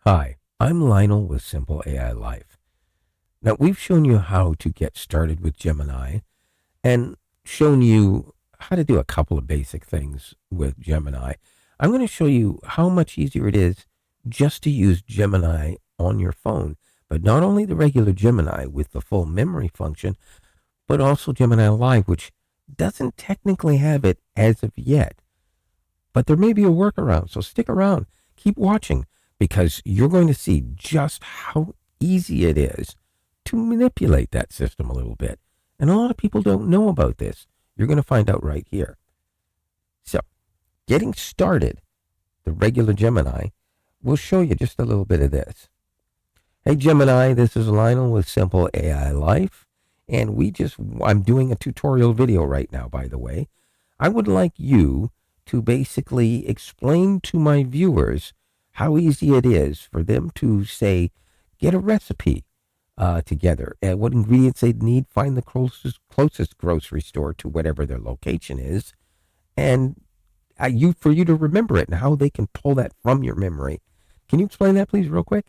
Hi, I'm Lionel with Simple AI Life. Now, we've shown you how to get started with Gemini and shown you how to do a couple of basic things with Gemini. I'm going to show you how much easier it is just to use Gemini on your phone, but not only the regular Gemini with the full memory function, but also Gemini Live, which doesn't technically have it as of yet. But there may be a workaround, so stick around. Keep watching because you're going to see just how easy it is to manipulate that system a little bit. And a lot of people don't know about this. You're going to find out right here. So, getting started, the regular Gemini, will show you just a little bit of this. Hey Gemini, this is Lionel with Simple AI Life. And I'm doing a tutorial video right now, by the way. I would like you to basically explain to my viewers how easy it is for them to, say, get a recipe together and what ingredients they need, find the closest grocery store to whatever their location is, and for you to remember it and how they can pull that from your memory. Can you explain that, please, real quick?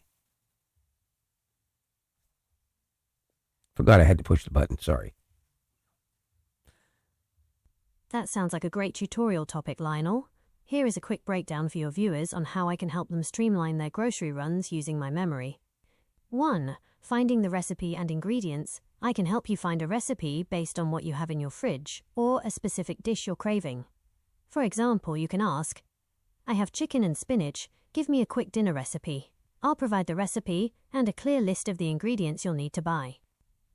Forgot I had to push the button. Sorry. That sounds like a great tutorial topic, Lionel. Here is a quick breakdown for your viewers on how I can help them streamline their grocery runs using my memory. 1. Finding the recipe and ingredients. I can help you find a recipe based on what you have in your fridge or a specific dish you're craving. For example, you can ask, I have chicken and spinach, give me a quick dinner recipe. I'll provide the recipe and a clear list of the ingredients you'll need to buy.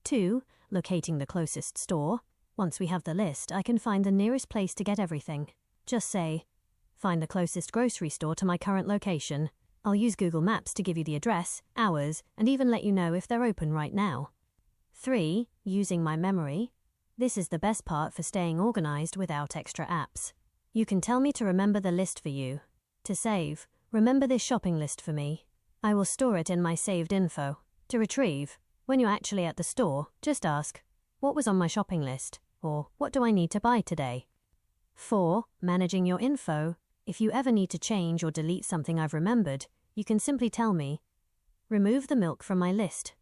2. Locating the closest store. Once we have the list, I can find the nearest place to get everything. Just say, find the closest grocery store to my current location. I'll use Google Maps to give you the address, hours, and even let you know if they're open right now. 3. Using my memory. This is the best part for staying organized without extra apps. You can tell me to remember the list for you. To save, remember this shopping list for me. I will store it in my saved info. To retrieve, when you're actually at the store, just ask, what was on my shopping list? Or what do I need to buy today? 4. Managing your info. If you ever need to change or delete something I've remembered, you can simply tell me, remove the milk from my list.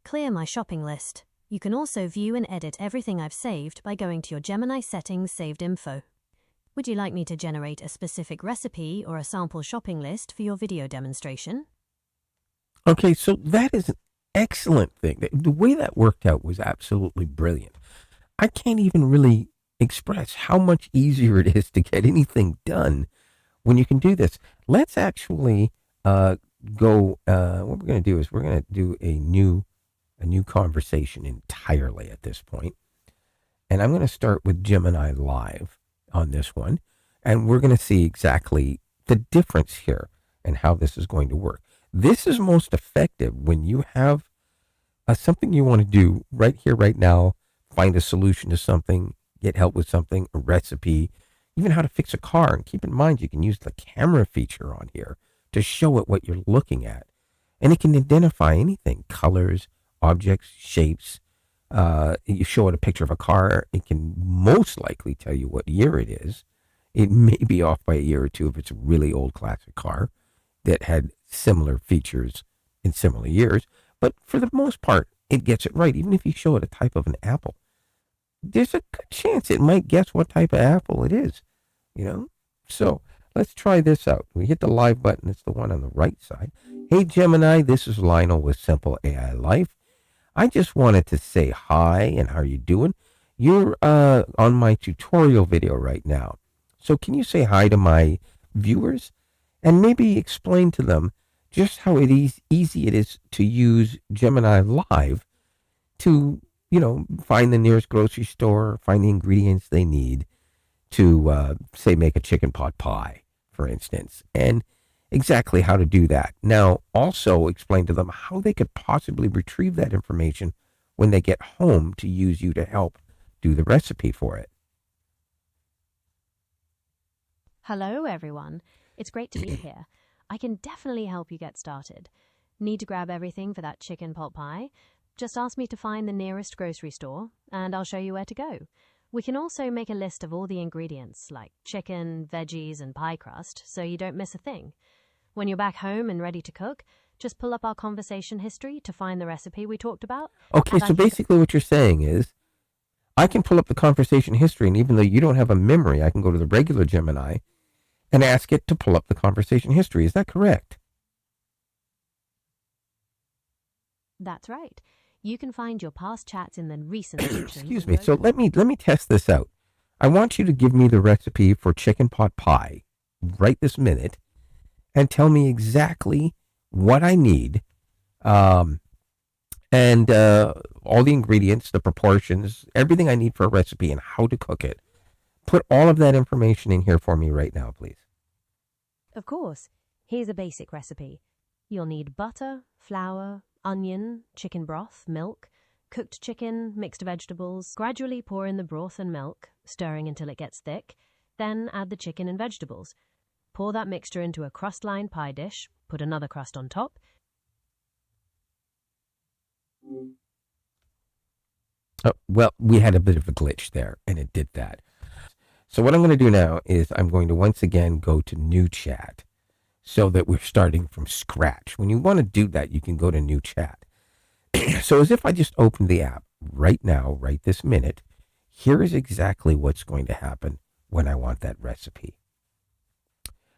Clear my shopping list. You can also view and edit everything I've saved by going to your Gemini settings saved info. Would you like me to generate a specific recipe or a sample shopping list for your video demonstration? Okay, so that is an excellent thing. The way that worked out was absolutely brilliant. I can't even really express how much easier it is to get anything done when you can do this. Let's actually go. What we're going to do is we're going to do a new conversation entirely at this point, and I'm going to start with Gemini Live on this one, and we're going to see exactly the difference here and how this is going to work. This is most effective when you have something you want to do right here, right now. Find a solution to something, get help with something, a recipe, even how to fix a car. And keep in mind, you can use the camera feature on here to show it what you're looking at. And it can identify anything, colors, objects, shapes. You show it a picture of a car, it can most likely tell you what year it is. It may be off by a year or two if it's a really old classic car that had similar features in similar years. But for the most part, it gets it right. Even if you show it a type of an apple, there's a good chance it might guess what type of apple it is, So let's try this out. We hit the live button. It's the one on the right side. Hey, Gemini, this is Lionel with Simple AI Life. I just wanted to say hi and how are you doing? You're on my tutorial video right now. So can you say hi to my viewers and maybe explain to them just how easy it is to use Gemini Live to, find the nearest grocery store, find the ingredients they need to, say, make a chicken pot pie, for instance, and exactly how to do that. Now, also explain to them how they could possibly retrieve that information when they get home to use you to help do the recipe for it. Hello, everyone. It's great to be here. I can definitely help you get started. Need to grab everything for that chicken pot pie? Just ask me to find the nearest grocery store, and I'll show you where to go. We can also make a list of all the ingredients, like chicken, veggies, and pie crust, so you don't miss a thing. When you're back home and ready to cook, just pull up our conversation history to find the recipe we talked about. Okay, And so I think basically what you're saying is I can pull up the conversation history, and even though you don't have a memory, I can go to the regular Gemini and ask it to pull up the conversation history. Is that correct? that's right. You can find your past chats in the recent sections. Excuse and me. go So to let me test this out. I want you to give me the recipe for chicken pot pie right this minute and tell me exactly what I need, um, and all the ingredients, the proportions, everything I need for a recipe and how to cook it. Put all of that information in here for me right now, please. Of course. Here's a basic recipe. You'll need butter, flour, onion, chicken broth, milk, cooked chicken, mixed vegetables. Gradually pour in the broth and milk, stirring until it gets thick. Then add the chicken and vegetables. Pour that mixture into a crust-lined pie dish. Put another crust on top. Well, we had a bit of a glitch there, and it did that. So what I'm going to do now is I'm going to once again go to new chat so that we're starting from scratch. When you want to do that, you can go to new chat. So as if I just opened the app right now, right this minute, here is exactly what's going to happen when I want that recipe.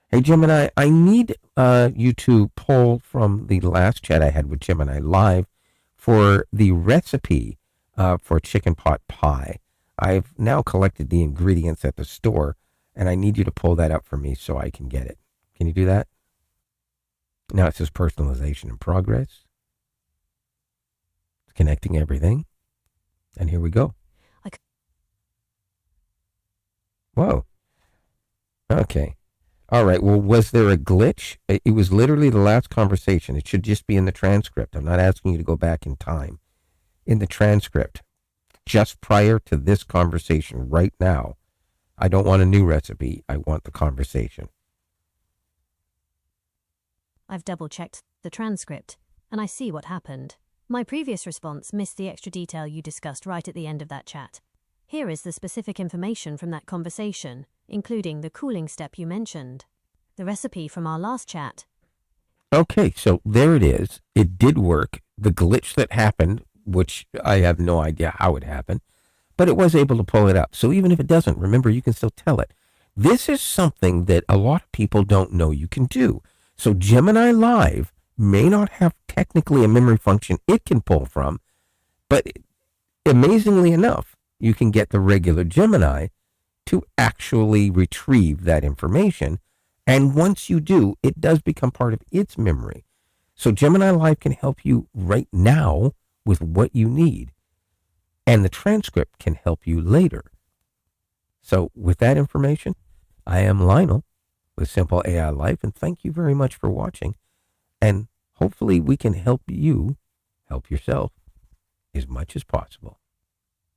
Hey, Gemini, I need you to pull from the last chat I had with Gemini Live for the recipe for chicken pot pie. I've now collected the ingredients at the store, and I need you to pull that up for me so I can get it. Can you do that? Now it says personalization in progress. It's connecting everything. And here we go. Whoa. Okay. All right. Well, was there a glitch? It was literally the last conversation. It should just be in the transcript. I'm not asking you to go back in time. In the transcript, just prior to this conversation right now, I don't want a new recipe. I want the conversation. I've double-checked the transcript, and I see what happened. My previous response missed the extra detail you discussed right at the end of that chat. Here is the specific information from that conversation, including the cooling step you mentioned. The recipe from our last chat. Okay, so there it is. It did work. The glitch that happened, which I have no idea how it happened, but it was able to pull it up. So even if it doesn't, remember, you can still tell it. This is something that a lot of people don't know you can do. So Gemini Live may not have technically a memory function it can pull from, but amazingly enough, you can get the regular Gemini to actually retrieve that information. And once you do, it does become part of its memory. So Gemini Live can help you right now with what you need. And the transcript can help you later. So with that information, I am Lionel with Simple AI Life, and thank you very much for watching. And hopefully we can help you help yourself as much as possible.